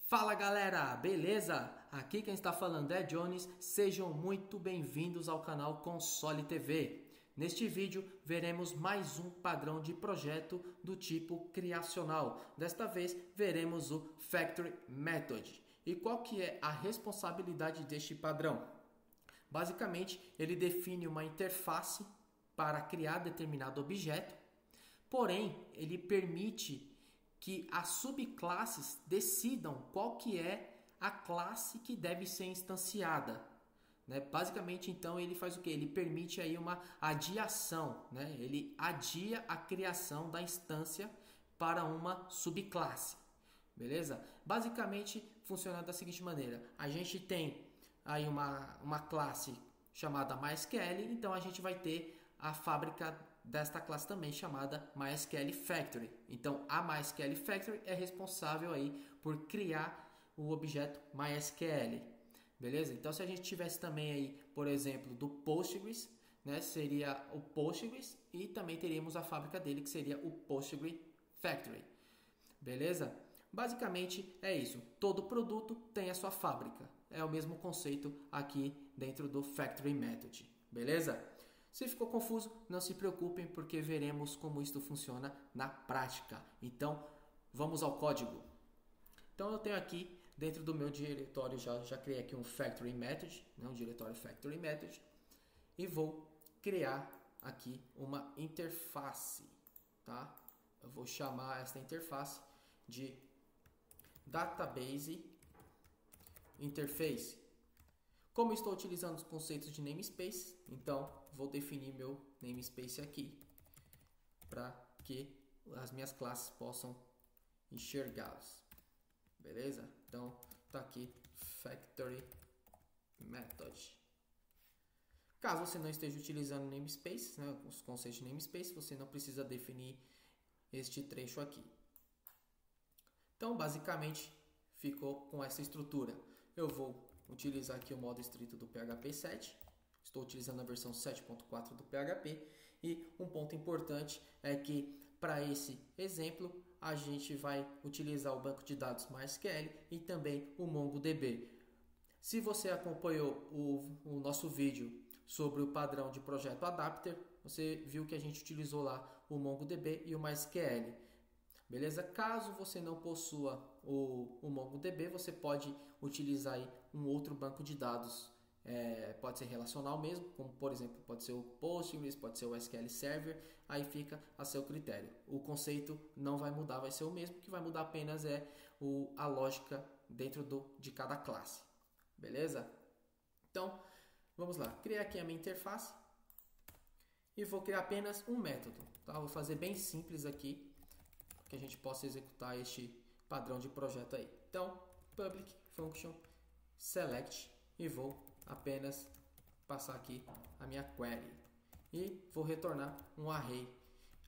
Fala galera, beleza? Aqui quem está falando é Jones, sejam muito bem-vindos ao canal Console TV. Neste vídeo veremos mais um padrão de projeto do tipo criacional. Desta vez veremos o Factory Method. E qual que é a responsabilidade deste padrão? Basicamente, ele define uma interface para criar determinado objeto, porém, ele permite que as subclasses decidam qual que é a classe que deve ser instanciada. Né? Basicamente, então, ele faz o que? Ele permite aí uma adiação. Né? Ele adia a criação da instância para uma subclasse. Beleza? Basicamente, funciona da seguinte maneira. A gente tem aí uma classe chamada MySQL, então a gente vai ter a fábrica desta classe também chamada MySQL Factory. Então a MySQL Factory é responsável aí por criar o objeto MySQL. Beleza? Então se a gente tivesse também aí, por exemplo, do Postgres, né, seria o Postgres e também teríamos a fábrica dele que seria o Postgres Factory. Beleza? Basicamente é isso. Todo produto tem a sua fábrica. É o mesmo conceito aqui dentro do Factory Method. Beleza? Se ficou confuso, não se preocupem porque veremos como isso funciona na prática. Então, vamos ao código. Então, eu tenho aqui dentro do meu diretório, já criei aqui um Factory Method, né, um diretório Factory Method, e vou criar aqui uma interface. Tá? Eu vou chamar esta interface de Database Interface. Como estou utilizando os conceitos de namespace, então vou definir meu namespace aqui para que as minhas classes possam enxergá-los. Beleza? Então tá aqui Factory Method. Caso você não esteja utilizando namespace, né, os conceitos de namespace, você não precisa definir este trecho aqui. Então basicamente ficou com essa estrutura. Eu vou utilizar aqui o modo estrito do PHP 7. Estou utilizando a versão 7.4 do PHP. E um ponto importante é que para esse exemplo a gente vai utilizar o banco de dados MySQL e também o MongoDB. Se você acompanhou o nosso vídeo sobre o padrão de projeto Adapter, você viu que a gente utilizou lá o MongoDB e o MySQL. Beleza? Caso você não possua o MongoDB, você pode utilizar aí um outro banco de dados. Pode ser relacional mesmo, como por exemplo, pode ser o Postgres, pode ser o SQL Server, aí fica a seu critério. O conceito não vai mudar, vai ser o mesmo, o que vai mudar apenas a lógica dentro de cada classe. Beleza? Então, vamos lá. Criar aqui a minha interface e vou criar apenas um método. Tá? Vou fazer bem simples aqui, que a gente possa executar este padrão de projeto aí. Então, public function select e vou apenas passar aqui a minha query e vou retornar um array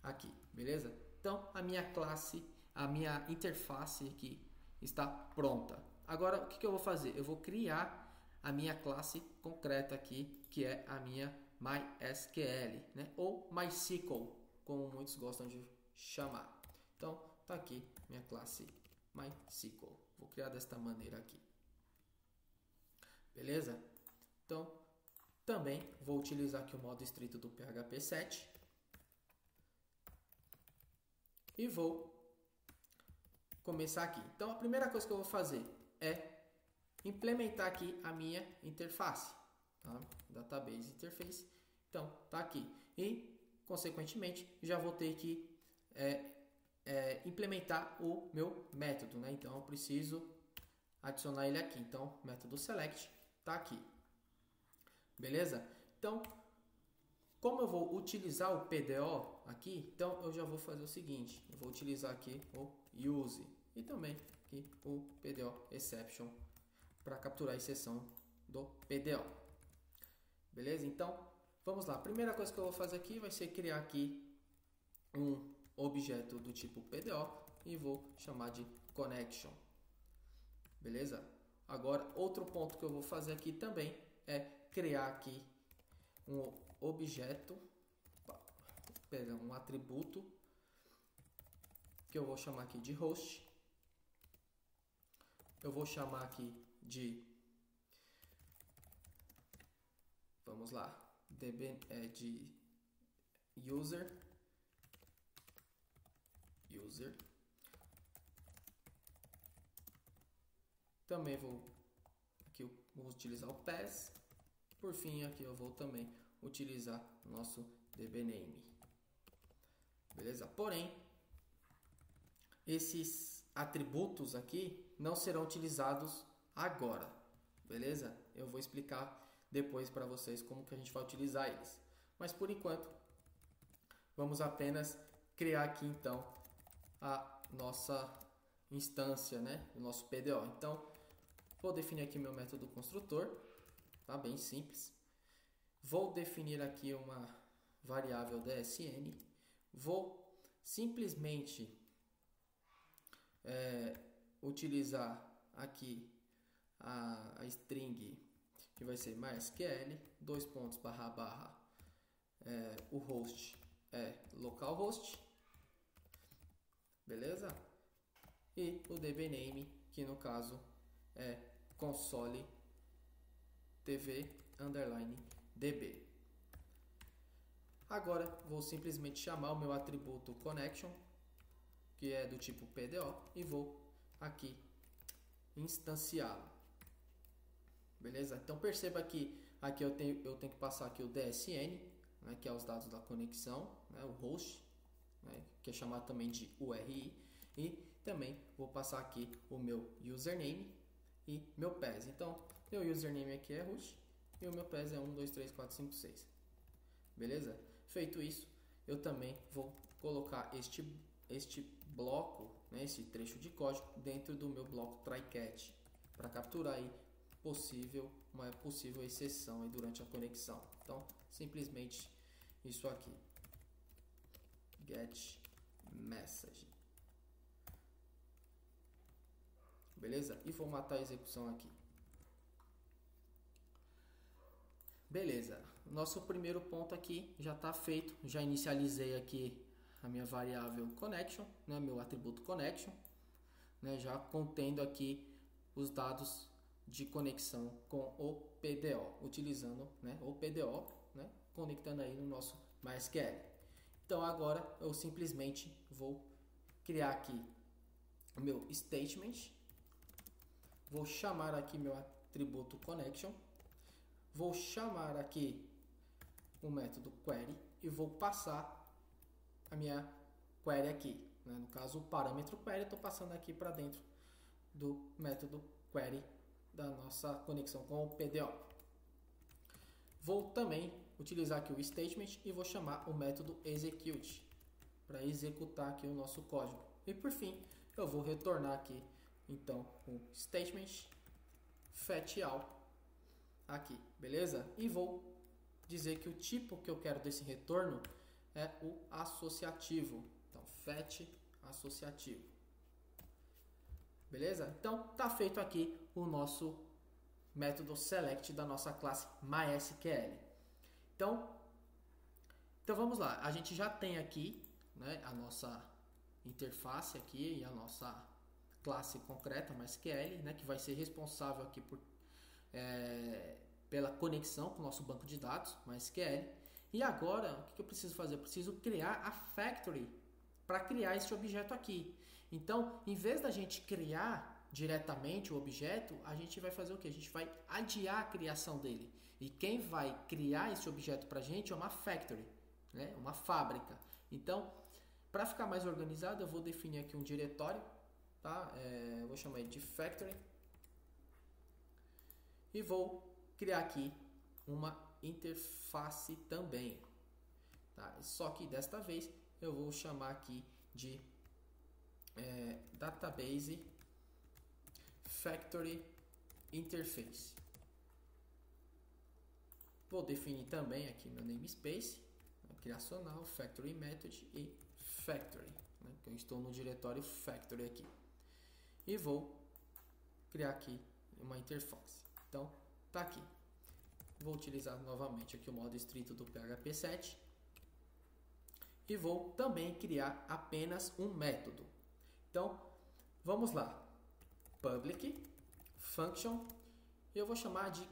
aqui, beleza? Então, a minha classe, a minha interface aqui está pronta. Agora, o que eu vou fazer? Eu vou criar a minha classe concreta aqui, que é a minha MySQL, né? Ou MySQL, como muitos gostam de chamar. Então, tá aqui minha classe MySQL. Vou criar desta maneira aqui. Beleza? Então, também vou utilizar aqui o modo estrito do PHP 7. E vou começar aqui. Então, a primeira coisa que eu vou fazer é implementar aqui a minha interface. Tá? Database Interface. Então, tá aqui. E, consequentemente, já vou ter que implementar o meu método, né? Então eu preciso adicionar ele aqui. Então, método select está aqui. Beleza? Então, como eu vou utilizar o PDO aqui, então eu já vou fazer o seguinte: eu vou utilizar aqui o use e também aqui o PDO exception para capturar a exceção do PDO. Beleza? Então, vamos lá. A primeira coisa que eu vou fazer aqui vai ser criar aqui um objeto do tipo PDO e vou chamar de connection. Beleza? Agora, outro ponto que eu vou fazer aqui também é criar aqui um objeto, um atributo que eu vou chamar aqui de host eu vou chamar aqui de, vamos lá, de user. Também vou utilizar o pass. Por fim, aqui eu vou também utilizar o nosso dbname. Beleza? Porém, esses atributos aqui não serão utilizados agora. Beleza? Eu vou explicar depois para vocês como que a gente vai utilizar eles. Mas por enquanto, vamos apenas criar aqui então a nossa instância, né? O nosso PDO. Então, vou definir aqui meu método construtor, tá? Bem simples. Vou definir aqui uma variável DSN. Vou simplesmente utilizar aqui a string que vai ser MySQL, o host é localhost, beleza? E o dbname, que no caso é console tv_db. Agora vou simplesmente chamar o meu atributo connection, que é do tipo PDO, e vou aqui instanciá-lo. Beleza? Então perceba que aqui eu tenho que passar aqui o DSN, né, que é os dados da conexão, né, o host, né, que é chamado também de URI, e também vou passar aqui o meu username e meu pass. Então, meu username aqui é root e o meu pass é 1, 2, 3, 4, 5, 6. Beleza? Feito isso, eu também vou colocar este bloco, né, esse trecho de código dentro do meu bloco try-catch para capturar aí uma possível exceção aí durante a conexão. Então, simplesmente isso aqui, get message. Beleza? E vou matar a execução aqui. Beleza. Nosso primeiro ponto aqui já está feito. Já inicializei aqui a minha variável connection, né, meu atributo connection, né, já contendo aqui os dados de conexão com o PDO, utilizando, né, o PDO, né, conectando aí no nosso MySQL. Então agora eu simplesmente vou criar aqui o meu statement, vou chamar aqui meu atributo connection, vou chamar aqui o método query e vou passar a minha query aqui, né? No caso o parâmetro query, estou passando aqui para dentro do método query da nossa conexão com o PDO. Vou também utilizar aqui o statement e vou chamar o método execute para executar aqui o nosso código. E por fim, eu vou retornar aqui então o statement fetch_all aqui, beleza? E vou dizer que o tipo que eu quero desse retorno é o associativo. Então, fetch associativo. Beleza? Então, tá feito aqui o nosso método select da nossa classe MySQL. Então vamos lá. A gente já tem aqui, né, a nossa interface aqui e a nossa classe concreta MySQL, né, que vai ser responsável aqui pela conexão com o nosso banco de dados MySQL. E agora, o que eu preciso fazer? Eu preciso criar a factory para criar esse objeto aqui. Então, em vez da gente criar diretamente o objeto, a gente vai fazer o quê? A gente vai adiar a criação dele. E quem vai criar esse objeto para a gente é uma factory, né? Uma fábrica. Então, para ficar mais organizado, eu vou definir aqui um diretório, tá? Eu vou chamar ele de factory. E vou criar aqui uma interface também, tá? Só que desta vez eu vou chamar aqui de database factory interface. Vou definir também aqui meu namespace, criacional, factory method e factory, né? Eu estou no diretório factory aqui. E vou criar aqui uma interface. Então, tá aqui. Vou utilizar novamente aqui o modo estrito do PHP 7 e vou também criar apenas um método. Então, vamos lá. public function, e eu vou chamar de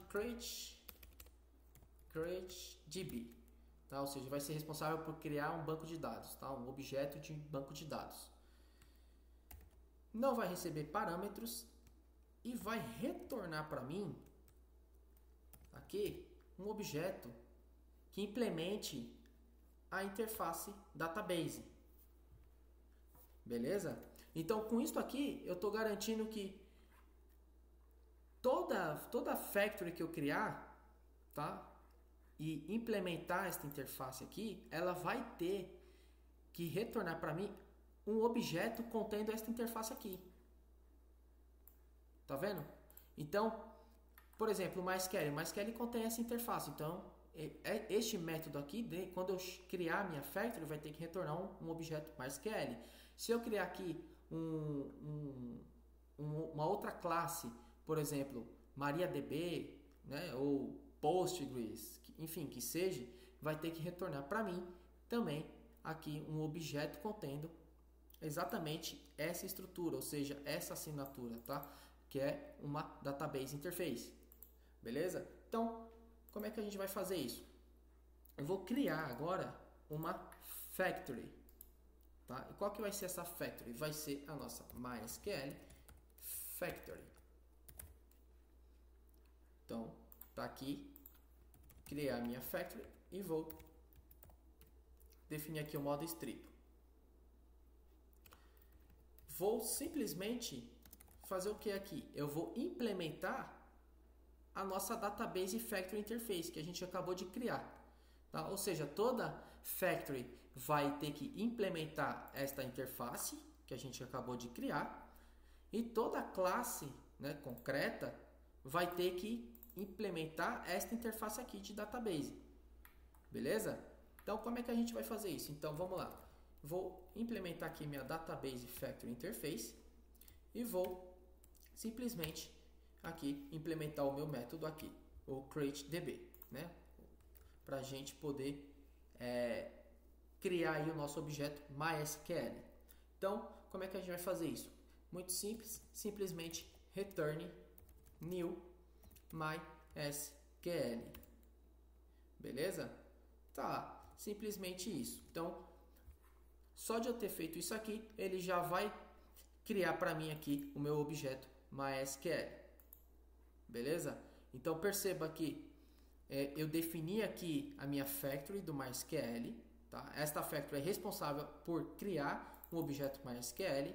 createDB, tá? Ou seja, vai ser responsável por criar um banco de dados, tá? Um objeto de banco de dados. Não vai receber parâmetros e vai retornar para mim aqui um objeto que implemente a interface database. Beleza? Então, com isso aqui, eu estou garantindo que toda factory que eu criar, tá? E implementar esta interface aqui, ela vai ter que retornar para mim um objeto contendo esta interface aqui. Tá vendo? Então, por exemplo, o MySQL contém essa interface. Então, este método aqui, quando eu criar minha factory, vai ter que retornar um objeto MySQL. Se eu criar aqui uma outra classe, por exemplo, MariaDB, né, ou Postgres, enfim, que seja, vai ter que retornar para mim também aqui um objeto contendo exatamente essa estrutura, ou seja, essa assinatura, tá? Que é uma database interface. Beleza? Então, como é que a gente vai fazer isso? Eu vou criar agora uma factory, tá? E qual que vai ser essa factory? Vai ser a nossa MySQL factory. Então, tá aqui, criar a minha factory e vou definir aqui o modo strip. Vou simplesmente fazer o que aqui? Eu vou implementar a nossa database factory interface que a gente acabou de criar, tá? Ou seja, toda factory vai ter que implementar esta interface que a gente acabou de criar e toda classe, né, concreta vai ter que implementar esta interface aqui de database. Beleza? Então, como é que a gente vai fazer isso? Então, vamos lá. Vou implementar aqui minha database factory interface e vou simplesmente aqui implementar o meu método aqui, o createDB, né? Para a gente poder criar aí o nosso objeto MySQL. Então, como é que a gente vai fazer isso? Muito simples, simplesmente return new MySQL. Beleza? Tá, simplesmente isso. Então, só de eu ter feito isso aqui, ele já vai criar para mim aqui o meu objeto MySQL. Beleza? Então, perceba que eu defini aqui a minha factory do MySQL. Tá? Esta factory é responsável por criar um objeto MySQL.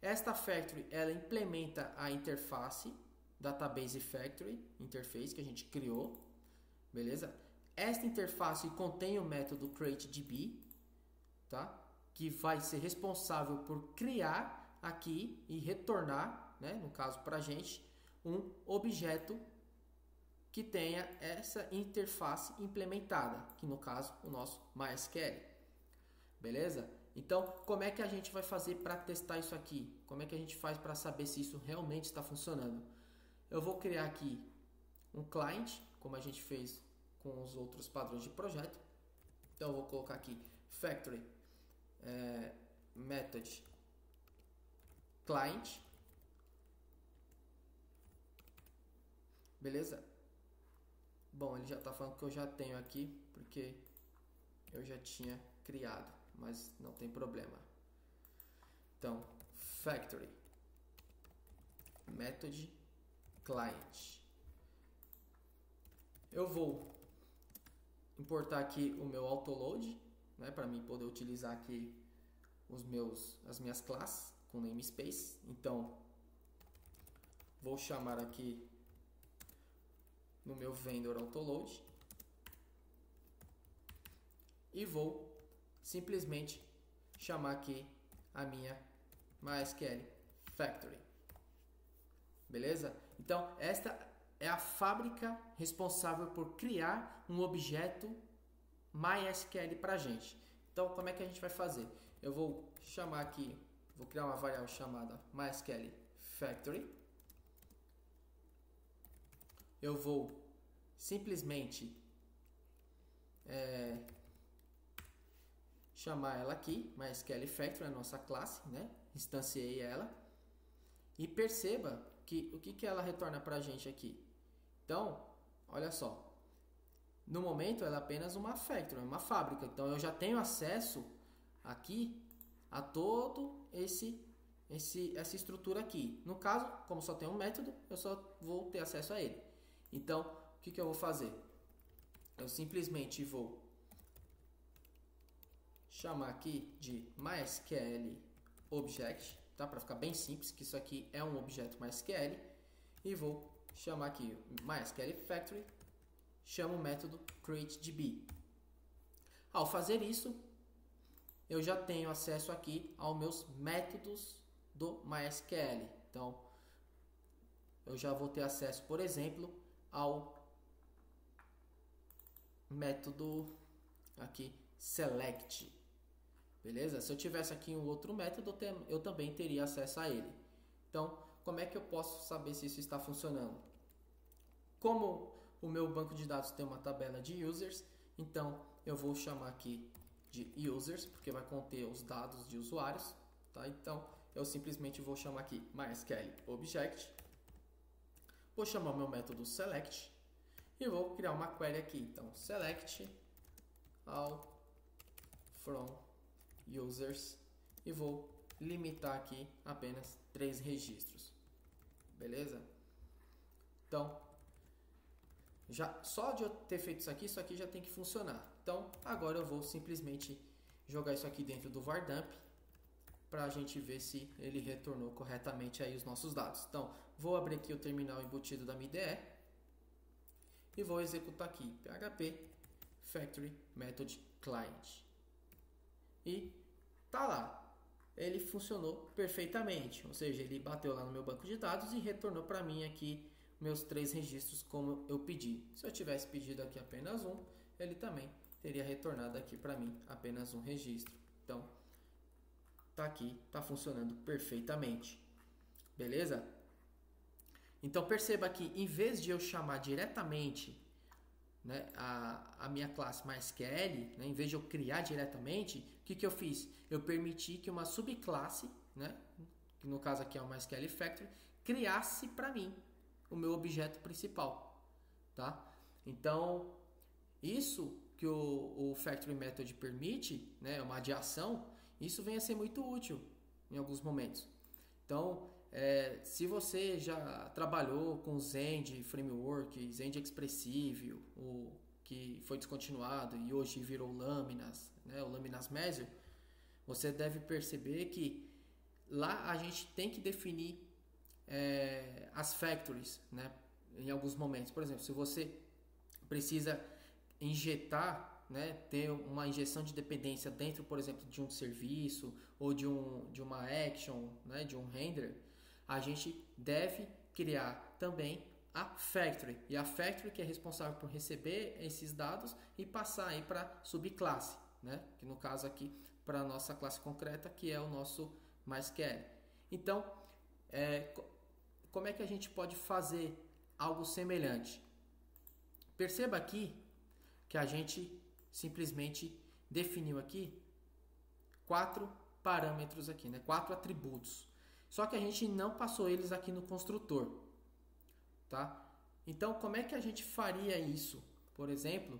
Esta factory ela implementa a interface database factory interface que a gente criou. Beleza? Esta interface contém o método createDB, tá? Que vai ser responsável por criar aqui e retornar, né, no caso para a gente, um objeto que tenha essa interface implementada, que no caso o nosso MySQL. Beleza? Então, como é que a gente vai fazer para testar isso aqui? Como é que a gente faz para saber se isso realmente está funcionando? Eu vou criar aqui um client, como a gente fez com os outros padrões de projeto. Então, eu vou colocar aqui factory method client. Beleza? Bom, ele já está falando que eu já tenho aqui, porque eu já tinha criado, mas não tem problema. Então, factory method client. Eu vou importar aqui o meu autoload, né, para mim poder utilizar aqui as minhas classes com namespace. Então, vou chamar aqui no meu vendor autoload e vou simplesmente chamar aqui a minha MySQL factory. Beleza? Então, esta é a fábrica responsável por criar um objeto MySQL para a gente. Então, como é que a gente vai fazer? Eu vou chamar aqui, vou criar uma variável chamada MySQL factory. Eu vou simplesmente chamar ela aqui, MySQL factory, a nossa classe, né? Instanciei ela. E perceba que o que ela retorna para a gente aqui. Então, olha só. No momento, ela é apenas uma factory, uma fábrica. Então, eu já tenho acesso aqui a todo essa estrutura aqui. No caso, como só tem um método, eu só vou ter acesso a ele. Então, o que eu vou fazer? Eu simplesmente vou chamar aqui de MySQL Object, tá? Para ficar bem simples, que isso aqui é um objeto MySQL. E vou chamar aqui MySQL Factory, chamo o método createDB. Ao fazer isso, eu já tenho acesso aqui aos meus métodos do MySQL. Então, eu já vou ter acesso, por exemplo, ao método aqui select. Beleza? Se eu tivesse aqui um outro método, eu também teria acesso a ele. Então, como é que eu posso saber se isso está funcionando? Como o meu banco de dados tem uma tabela de users, então eu vou chamar aqui de users, porque vai conter os dados de usuários, tá? Então, eu simplesmente vou chamar aqui MySQL Object, vou chamar o meu método select e vou criar uma query aqui. Então, select all from users e vou limitar aqui apenas 3 registros. Beleza? Então, só de eu ter feito isso aqui já tem que funcionar. Então, agora eu vou simplesmente jogar isso aqui dentro do vardamp para a gente ver se ele retornou corretamente aí os nossos dados. Então, vou abrir aqui o terminal embutido da minha IDE e vou executar aqui php factory method client. E tá lá. Ele funcionou perfeitamente, ou seja, ele bateu lá no meu banco de dados e retornou para mim aqui meus 3 registros como eu pedi. Se eu tivesse pedido aqui apenas um, ele também teria retornado aqui para mim apenas um registro. Então, tá aqui, tá funcionando perfeitamente. Beleza? Então, perceba que em vez de eu chamar diretamente, né, a minha classe MySQL, né, em vez de eu criar diretamente, o que eu fiz? Eu permiti que uma subclasse, né, que no caso aqui é o MySQL Factory, criasse para mim o meu objeto principal, tá? Então, isso que o Factory Method permite, né, uma adiação, isso vem a ser muito útil em alguns momentos. Então, se você já trabalhou com Zend Framework, Zend Expressive, o que foi descontinuado e hoje virou Laminas, né, o Laminas Mesio, você deve perceber que lá a gente tem que definir as factories, né, em alguns momentos. Por exemplo, se você precisa injetar, né, ter uma injeção de dependência dentro, por exemplo, de um serviço ou de uma action, né, de um render, a gente deve criar também a factory. E a factory que é responsável por receber esses dados e passar aí para subclasse, né, que no caso aqui para a nossa classe concreta, que é o nosso MySQL. Então, como é que a gente pode fazer algo semelhante? Perceba aqui que a gente simplesmente definiu aqui 4 parâmetros aqui, né? 4 atributos. Só que a gente não passou eles aqui no construtor, tá? Então, como é que a gente faria isso? Por exemplo,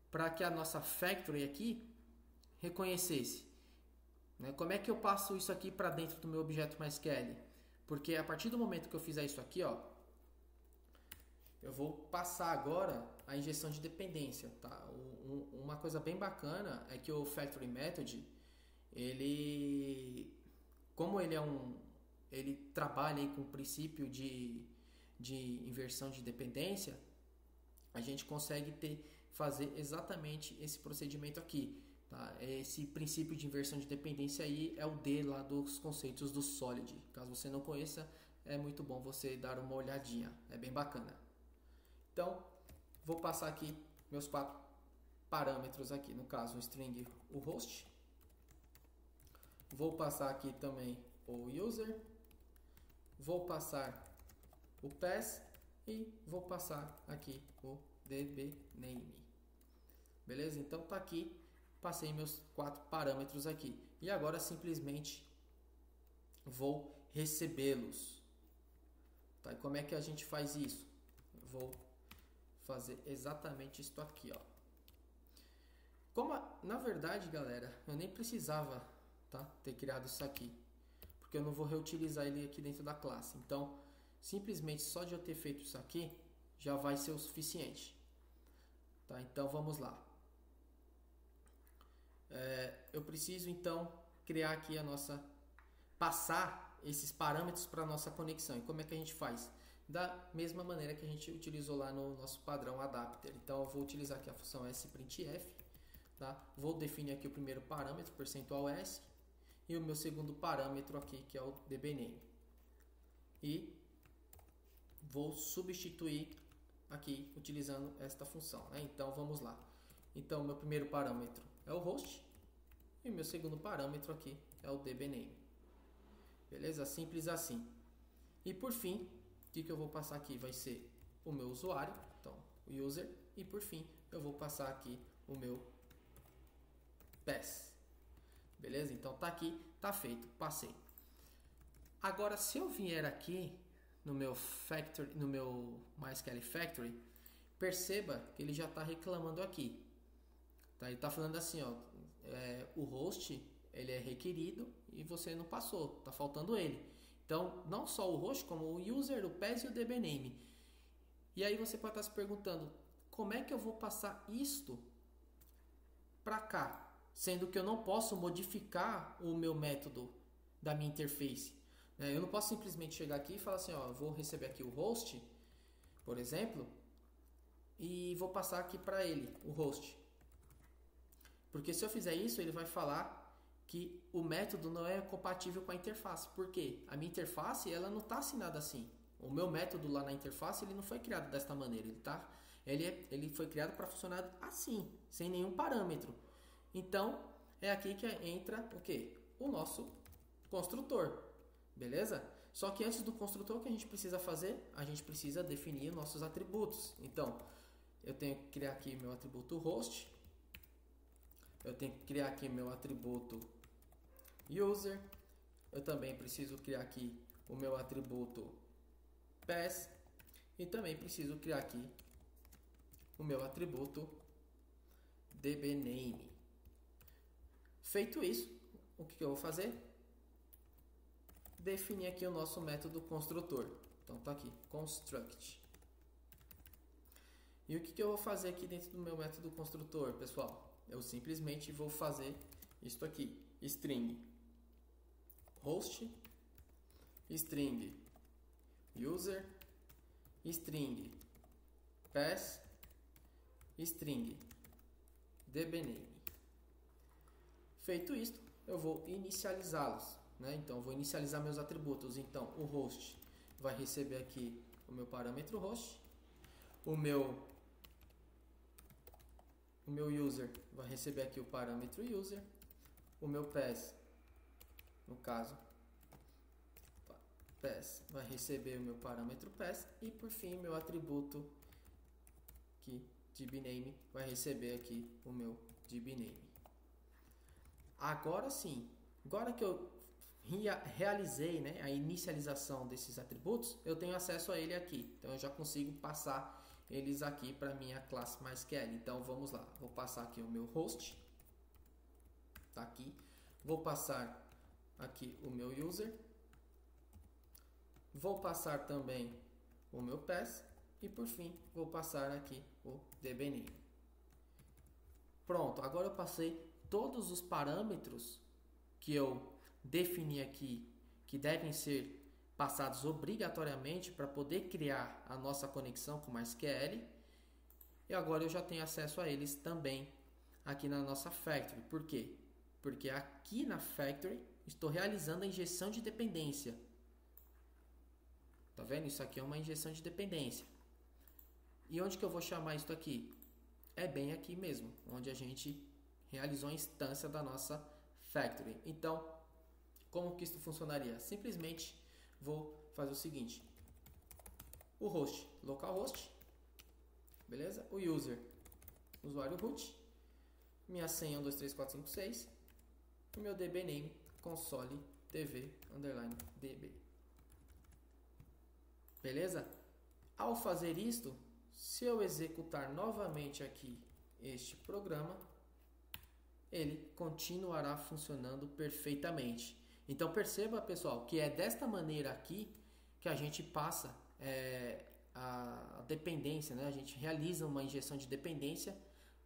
para que a nossa factory aqui reconhecesse, né? Como é que eu passo isso aqui para dentro do meu objeto MySQL? Porque a partir do momento que eu fizer isso aqui, ó, eu vou passar agora a injeção de dependência, tá? Uma coisa bem bacana é que o Factory Method, como ele trabalha aí com o princípio de inversão de dependência, a gente consegue fazer exatamente esse procedimento aqui, tá? Esse princípio de inversão de dependência aí é o D lá dos conceitos do Solid. Caso você não conheça, é muito bom você dar uma olhadinha, é bem bacana. Então, vou passar aqui meus 4 parâmetros aqui, no caso o string, o host. Vou passar aqui também o user. Vou passar o pass e vou passar aqui o dbname. Beleza? Então tá aqui, passei meus 4 parâmetros aqui. E agora simplesmente vou recebê-los. Tá? E como é que a gente faz isso? Eu vou fazer exatamente isso aqui, ó. Na verdade, galera, eu nem precisava, tá, ter criado isso aqui, porque eu não vou reutilizar ele aqui dentro da classe. Então, simplesmente só de eu ter feito isso aqui já vai ser o suficiente. Tá? Então, vamos lá. Eu preciso então criar aqui passar esses parâmetros para a nossa conexão. E como é que a gente faz? Da mesma maneira que a gente utilizou lá no nosso padrão adapter. Então, eu vou utilizar aqui a função sprintf. Tá? Vou definir aqui o primeiro parâmetro, %s, e o meu segundo parâmetro aqui, que é o dbname. E vou substituir aqui utilizando esta função. Né? Então, vamos lá. Então, meu primeiro parâmetro é o host e o meu segundo parâmetro aqui é o dbname. Beleza? Simples assim. E por fim, o que eu vou passar aqui vai ser o meu usuário, então o user, e por fim eu vou passar aqui o meu pass. Beleza? Então tá aqui, tá feito, passei. Agora, se eu vier aqui no meu factory, no meu MySQL Factory, perceba que ele já está reclamando aqui. Tá? Ele está falando assim, ó, o host ele é requerido e você não passou, está faltando ele. Então, não só o host, como o user, o pass e o dbname. E aí você pode estar se perguntando, como é que eu vou passar isto para cá? Sendo que eu não posso modificar o meu método da minha interface. Eu não posso simplesmente chegar aqui e falar assim, ó, eu vou receber aqui o host, por exemplo, e vou passar aqui para ele, o host. Porque se eu fizer isso, ele vai falar que o método não é compatível com a interface. Por quê? A minha interface ela não está assinada assim. O meu método lá na interface ele não foi criado desta maneira. Ele foi criado para funcionar assim, sem nenhum parâmetro. Então, é aqui que entra o quê? O nosso construtor. Beleza? Só que antes do construtor, o que a gente precisa fazer? A gente precisa definir nossos atributos. Então, eu tenho que criar aqui meu atributo host. Eu tenho que criar aqui meu atributo user. Eu também preciso criar aqui o meu atributo pass. E também preciso criar aqui o meu atributo dbname. Feito isso, o que eu vou fazer? Definir aqui o nosso método construtor. Então tá aqui, construct. E o que eu vou fazer aqui dentro do meu método construtor, pessoal? Eu simplesmente vou fazer isto aqui, string host, string user, string pass, string dbname. Feito isto, eu vou inicializá-los. Então, eu vou inicializar meus atributos. Então, o host vai receber aqui o meu parâmetro host. O meu user vai receber aqui o parâmetro user. O meu pass, no caso, pass vai receber o meu parâmetro pass. E, por fim, meu atributo aqui, dbname, vai receber aqui o meu dbname. Agora sim, agora que eu realizei, né, a inicialização desses atributos, eu tenho acesso a ele aqui. Então, eu já consigo passar eles aqui para minha classe MySQL. Então, vamos lá. Vou passar aqui o meu host. Tá aqui. Vou passar aqui o meu user. Vou passar também o meu pass. E, por fim, vou passar aqui o dbname. Pronto. Agora eu passei todos os parâmetros que eu defini aqui, que devem ser passados obrigatoriamente para poder criar a nossa conexão com MySQL. E agora eu já tenho acesso a eles também aqui na nossa Factory. Por quê? Porque aqui na Factory estou realizando a injeção de dependência. Tá vendo? Isso aqui é uma injeção de dependência. E onde que eu vou chamar isso aqui? É bem aqui mesmo, onde a gente realizou a instância da nossa Factory. Então, como que isso funcionaria? Simplesmente vou fazer o seguinte: o host, localhost, beleza? O user, usuário root, minha senha 123456 e meu dbname console tv_db. Beleza? Ao fazer isto, se eu executar novamente aqui este programa, ele continuará funcionando perfeitamente. Então perceba, pessoal, que é desta maneira aqui que a gente passa a dependência, né? A gente realiza uma injeção de dependência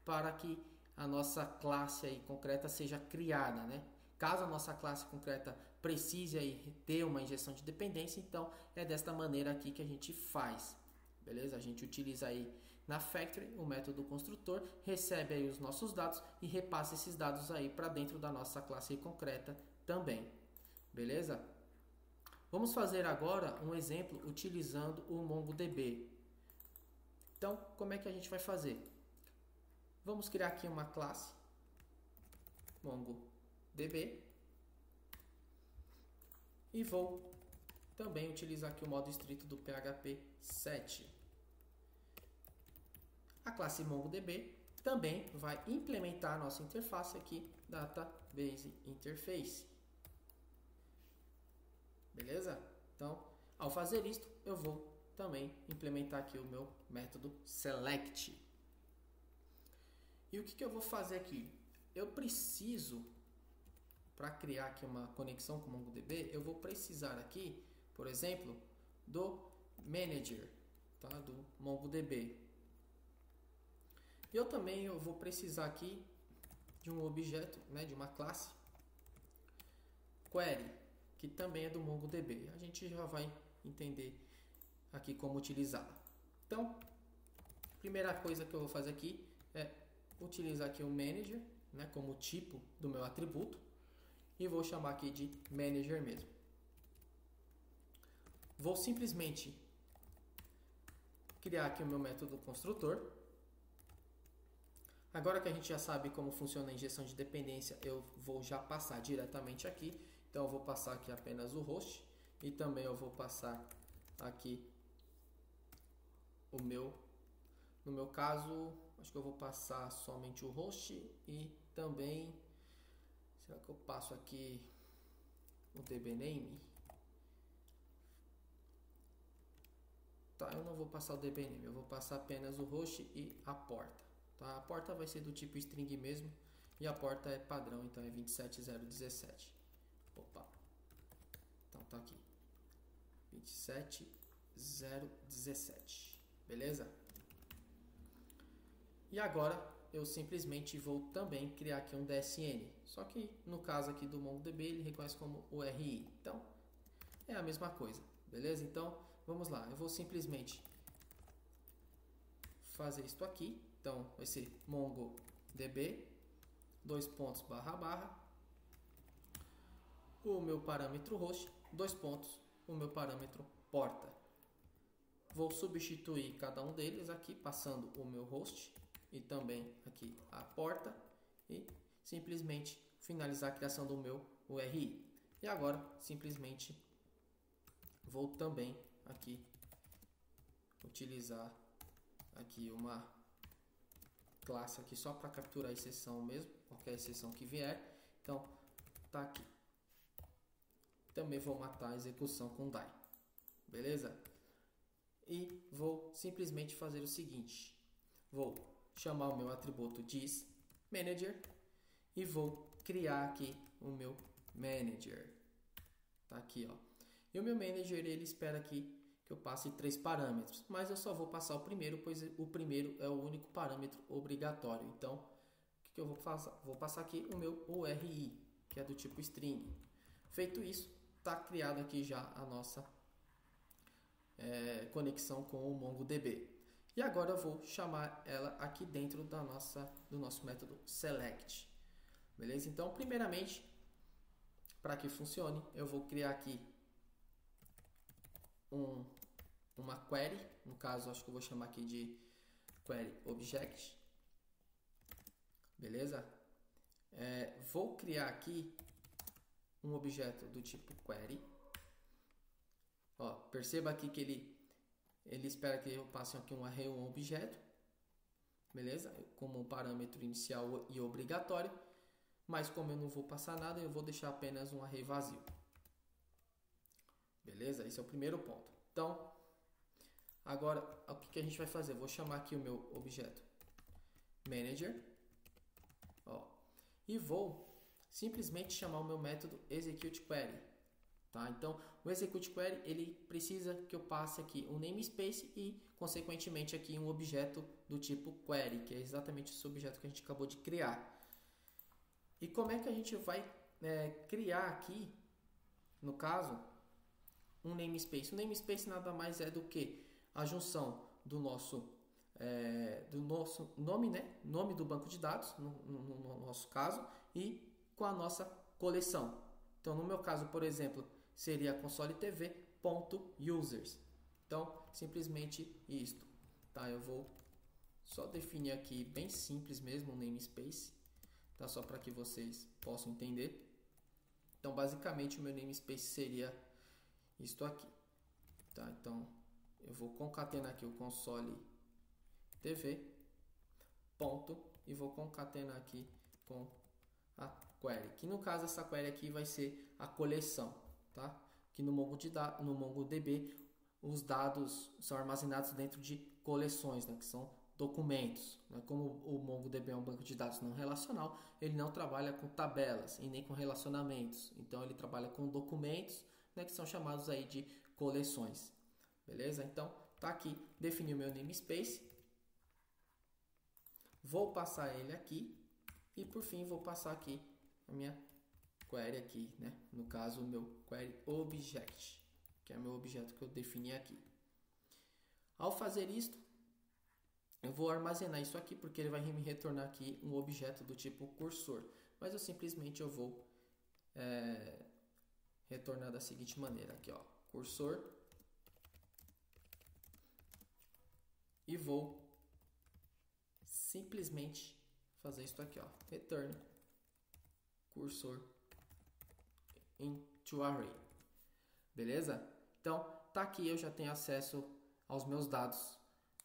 para que a nossa classe aí concreta seja criada, né? Caso a nossa classe concreta precise aí ter uma injeção de dependência, então é desta maneira aqui que a gente faz, beleza? A gente utiliza aí na Factory o método construtor, recebe aí os nossos dados e repassa esses dados aí para dentro da nossa classe concreta também, beleza? Vamos fazer agora um exemplo utilizando o MongoDB. Então, como é que a gente vai fazer? Vamos criar aqui uma classe MongoDB e vou também utilizar aqui o modo estrito do PHP 7. A classe MongoDB também vai implementar a nossa interface aqui, Database Interface. Beleza? Então, ao fazer isto, eu vou também implementar aqui o meu método select. E o que eu vou fazer aqui? Eu preciso, para criar aqui uma conexão com o MongoDB, eu vou precisar aqui, por exemplo, do manager, tá? Do MongoDB. Eu também vou precisar aqui de um objeto, né? De uma classe query, que também é do MongoDB. A gente já vai entender aqui como utilizá-la. Então, a primeira coisa que eu vou fazer aqui é utilizar aqui o manager, né, como tipo do meu atributo, e vou chamar aqui de manager mesmo. Vou simplesmente criar aqui o meu método construtor. Agora que a gente já sabe como funciona a injeção de dependência, eu vou já passar diretamente aqui. Então eu vou passar aqui apenas o host e também eu vou passar aqui o meu, no meu caso, acho que eu vou passar somente o host e também, será que eu passo aqui o dbname? Tá, eu não vou passar o dbname, eu vou passar apenas o host e a porta. Tá? A porta vai ser do tipo string mesmo e a porta é padrão, então é 27017. Opa, então tá aqui 27017, beleza? E agora eu simplesmente vou também criar aqui um DSN, só que no caso aqui do MongoDB ele reconhece como URI, então é a mesma coisa, beleza? Então vamos lá, eu vou simplesmente fazer isto aqui, então vai ser MongoDB _// o meu parâmetro host, o meu parâmetro porta. Vou substituir cada um deles aqui, passando o meu host e também aqui a porta e simplesmente finalizar a criação do meu URI. E agora, simplesmente, vou também aqui utilizar aqui uma classe aqui só para capturar a exceção mesmo, qualquer exceção que vier. Então, tá aqui. Também vou matar a execução com die, beleza? E vou simplesmente fazer o seguinte, vou chamar o meu atributo disManager e vou criar aqui o meu manager, tá aqui, ó. E o meu manager, ele espera aqui que eu passe 3 parâmetros, mas eu só vou passar o primeiro, pois o primeiro é o único parâmetro obrigatório. Então, o que eu vou fazer? Vou passar aqui o meu URI, que é do tipo string. Feito isso, está criado aqui já a nossa conexão com o MongoDB. E agora eu vou chamar ela aqui dentro do nosso método select. Beleza? Então, primeiramente, para que funcione, eu vou criar aqui uma query. No caso, acho que eu vou chamar aqui de query object. Beleza? Vou criar aqui um objeto do tipo query. Ó, perceba aqui que ele espera que eu passe aqui um array, um objeto, beleza? Como parâmetro inicial e obrigatório, mas como eu não vou passar nada, eu vou deixar apenas um array vazio, Beleza? Esse é o primeiro ponto. Então, agora, o que a gente vai fazer? Eu vou chamar aqui o meu objeto manager, ó, e vou simplesmente chamar o meu método executeQuery. Tá? Então, o executeQuery ele precisa que eu passe aqui um namespace e, consequentemente, aqui um objeto do tipo query, que é exatamente esse objeto que a gente acabou de criar. E como é que a gente vai criar aqui, no caso, um namespace? O namespace nada mais é do que a junção do nosso nome, né? Nome do banco de dados, no nosso caso, e com a nossa coleção. Então, no meu caso, por exemplo, seria consoletv.users. Então, simplesmente isto. Tá? Eu vou só definir aqui bem simples mesmo um namespace, tá? Só para que vocês possam entender. Então, basicamente, o meu namespace seria isto aqui. Tá? Então, eu vou concatenar aqui o console TV, ponto, e vou concatenar aqui com a query, que no caso essa query aqui vai ser a coleção, tá? Que no MongoDB os dados são armazenados dentro de coleções, né? Que são documentos, né? Como o MongoDB é um banco de dados não relacional, ele não trabalha com tabelas e nem com relacionamentos, então ele trabalha com documentos, né? Que são chamados aí de coleções, beleza? Então tá aqui, defini o meu namespace, vou passar ele aqui e por fim vou passar aqui a minha query aqui, né? No caso o meu query object, que é o meu objeto que eu defini aqui. Ao fazer isto, eu vou armazenar isso aqui porque ele vai me retornar aqui um objeto do tipo cursor, mas eu simplesmente vou retornar da seguinte maneira aqui, ó, cursor, e vou simplesmente fazer isso aqui, ó, return cursor into array. Beleza? Então, tá aqui, eu já tenho acesso aos meus dados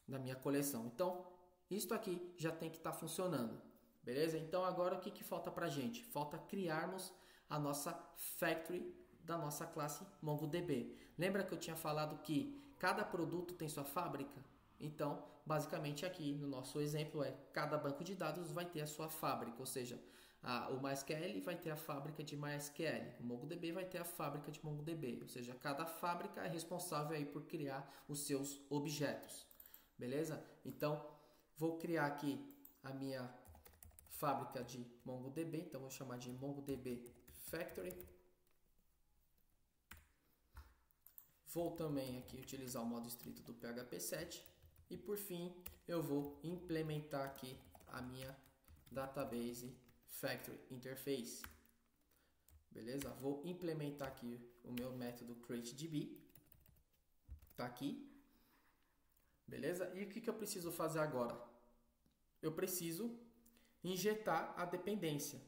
da minha coleção. Então, isto aqui já tem que estar funcionando. Beleza? Então, agora o que falta pra gente? Falta criarmos a nossa factory da nossa classe MongoDB. Lembra que eu tinha falado que cada produto tem sua fábrica? Então, basicamente aqui no nosso exemplo cada banco de dados vai ter a sua fábrica, ou seja, o MySQL vai ter a fábrica de MySQL, o MongoDB vai ter a fábrica de MongoDB, ou seja, cada fábrica é responsável aí por criar os seus objetos, beleza? Então, vou criar aqui a minha fábrica de MongoDB, então vou chamar de MongoDB Factory. Vou também aqui utilizar o modo estrito do PHP 7 e por fim eu vou implementar aqui a minha Database Factory Interface. Beleza? Vou implementar aqui o meu método createDB. Tá aqui. Beleza? E o que eu preciso fazer agora? Eu preciso injetar a dependência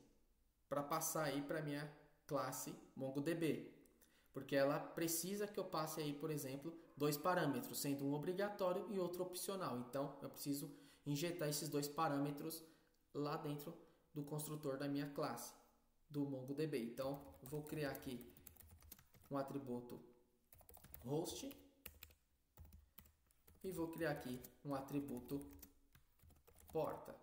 para passar aí para minha classe MongoDB. Porque ela precisa que eu passe aí, por exemplo, 2 parâmetros, sendo um obrigatório e outro opcional. Então, eu preciso injetar esses 2 parâmetros lá dentro do construtor da minha classe, do MongoDB. Então, eu vou criar aqui um atributo host e vou criar aqui um atributo porta.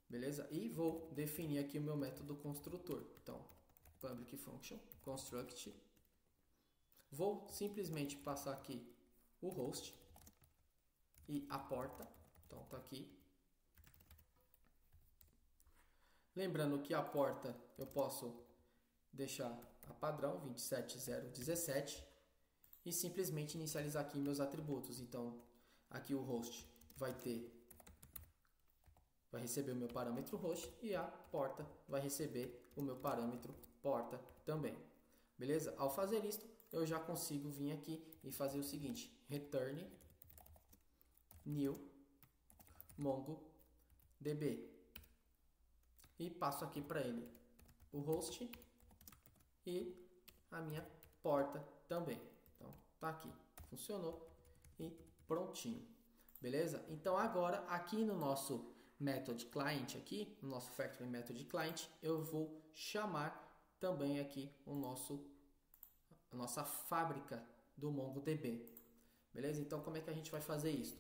Beleza? E vou definir aqui o meu método construtor. Então, public function construct. Vou simplesmente passar aqui o host e a porta. Então, tá aqui. Lembrando que a porta eu posso deixar a padrão 27017 e simplesmente inicializar aqui meus atributos. Então, aqui o host vai receber o meu parâmetro host e a porta vai receber o meu parâmetro porta também. Beleza? Ao fazer isso, eu já consigo vir aqui e fazer o seguinte: return new MongoDB. E passo aqui para ele o host e a minha porta também. Então, tá aqui. Funcionou e prontinho. Beleza? Então, agora aqui no nosso method client aqui, no nosso factory method client, eu vou chamar também aqui o nosso a nossa fábrica do MongoDB. Beleza? Então, como é que a gente vai fazer isso?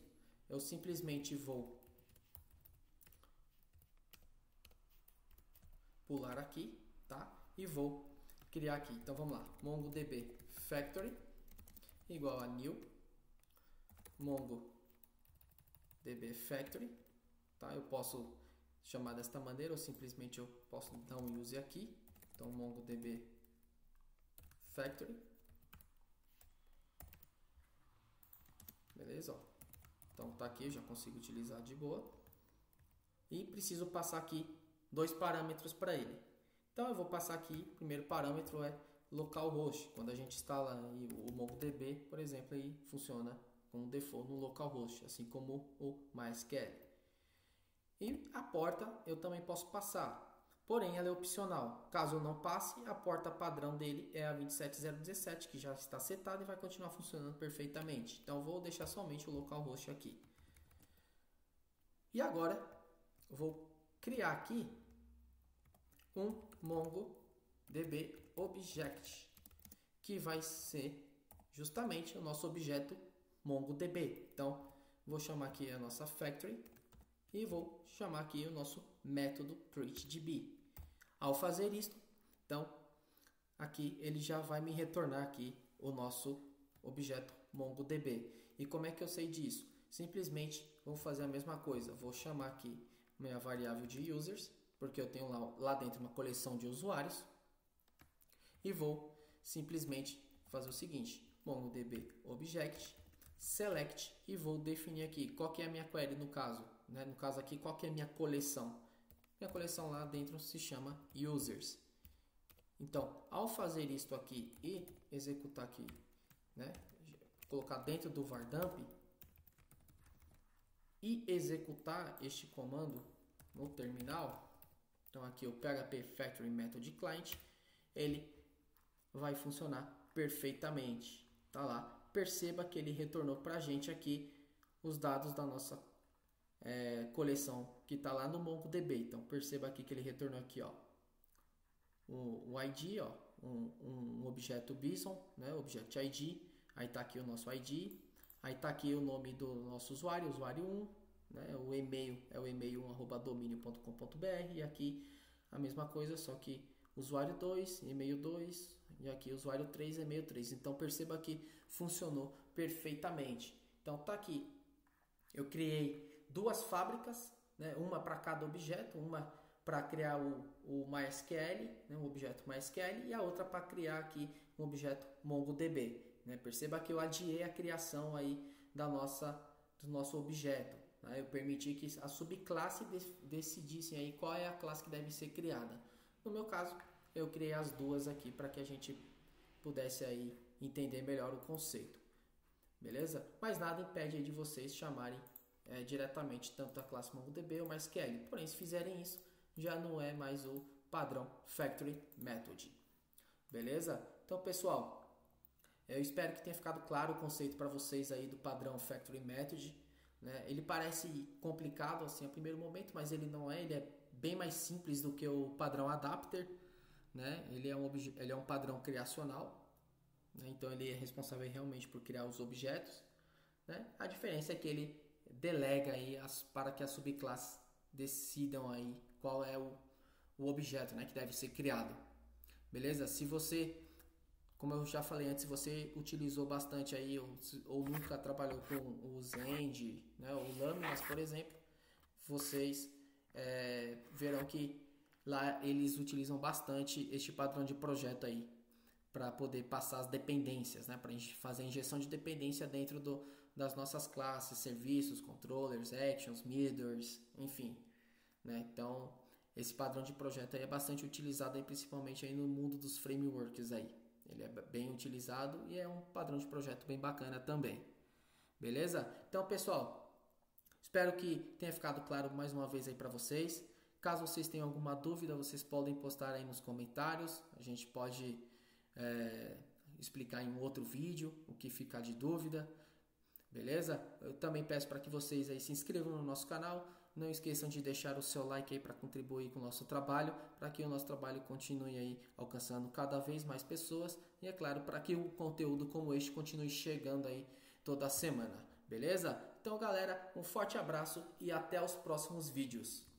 Eu simplesmente vou pular aqui, tá? E vou criar aqui. Então, vamos lá. MongoDB Factory igual a new MongoDB Factory, tá? Eu posso chamar desta maneira ou simplesmente eu posso dar um use aqui. Então, MongoDB Factory. Beleza? Ó. Então, tá aqui, eu já consigo utilizar de boa. E preciso passar aqui 2 parâmetros para ele. Então, eu vou passar aqui, o primeiro parâmetro é localhost. Quando a gente instala aí o MongoDB, por exemplo, aí funciona como default no localhost, assim como o MySQL. E a porta eu também posso passar, porém ela é opcional. Caso eu não passe, a porta padrão dele é a 27017, que já está setada e vai continuar funcionando perfeitamente. Então vou deixar somente o localhost aqui. E agora eu vou criar aqui um MongoDB Object, que vai ser justamente o nosso objeto MongoDB. Então vou chamar aqui a nossa factory e vou chamar aqui o nosso método createDB. Ao fazer isso, então aqui ele já vai me retornar aqui o nosso objeto MongoDB. E como é que eu sei disso? Simplesmente vou fazer a mesma coisa. Vou chamar aqui minha variável de users, porque eu tenho lá dentro uma coleção de usuários. E vou simplesmente fazer o seguinte: MongoDB Object select, e vou definir aqui qual que é a minha query no caso. No caso aqui, qual que é a minha coleção? Minha coleção lá dentro se chama users. Então, ao fazer isto aqui e executar aqui, colocar dentro do var_dump e executar este comando no terminal, então aqui o PHP Factory Method Client, ele vai funcionar perfeitamente. Tá lá. Perceba que ele retornou para a gente aqui os dados da nossa coleção que está lá no MongoDB. Então perceba aqui que ele retornou aqui, ó, um ID, ó, um objeto Bison, Object ID. Aí está aqui o nosso ID. Aí está aqui o nome do nosso usuário, usuário 1, o e-mail é o email@dominio.com.br, e aqui a mesma coisa, só que usuário 2, e-mail 2, e aqui usuário 3, e-mail 3. Então perceba que funcionou perfeitamente. Então tá aqui, eu criei 2 fábricas, uma para cada objeto, uma para criar o MySQL, o objeto MySQL, e a outra para criar aqui um objeto MongoDB. Perceba que eu adiei a criação aí do nosso objeto. Eu permiti que a subclasse decidissem aí qual é a classe que deve ser criada. No meu caso, eu criei as 2 aqui para que a gente pudesse aí entender melhor o conceito. Beleza? Mas nada impede aí de vocês chamarem diretamente tanto a classe MongoDB ou MySQL. Porém, se fizerem isso, já não é mais o padrão Factory Method. Beleza? Então, pessoal, eu espero que tenha ficado claro o conceito para vocês aí do padrão Factory Method. Ele parece complicado assim a primeiro momento, mas ele não é. Ele é bem mais simples do que o padrão Adapter. Ele é um padrão criacional. Então ele é responsável realmente por criar os objetos. A diferença é que ele delega aí para que as subclasses decidam aí qual é o objeto que deve ser criado. Beleza? Se você, como eu já falei antes, se você utilizou bastante aí ou nunca trabalhou com o Zend, ou Laminas, por exemplo, vocês verão que lá eles utilizam bastante este padrão de projeto aí para poder passar as dependências, para a gente fazer a injeção de dependência dentro das nossas classes, serviços, controllers, actions, middles, enfim. Então, esse padrão de projeto aí é bastante utilizado aí, principalmente aí no mundo dos frameworks aí. Ele é bem utilizado e é um padrão de projeto bem bacana também. Beleza? Então, pessoal, espero que tenha ficado claro mais uma vez aí para vocês. Caso vocês tenham alguma dúvida, vocês podem postar aí nos comentários. A gente pode explicar em um outro vídeo o que ficar de dúvida. Beleza? Eu também peço para que vocês aí se inscrevam no nosso canal, Não esqueçam de deixar o seu like aí para contribuir com o nosso trabalho, para que o nosso trabalho continue aí alcançando cada vez mais pessoas e, é claro, para que o conteúdo como este continue chegando aí toda semana, beleza? Então, galera, um forte abraço e até os próximos vídeos.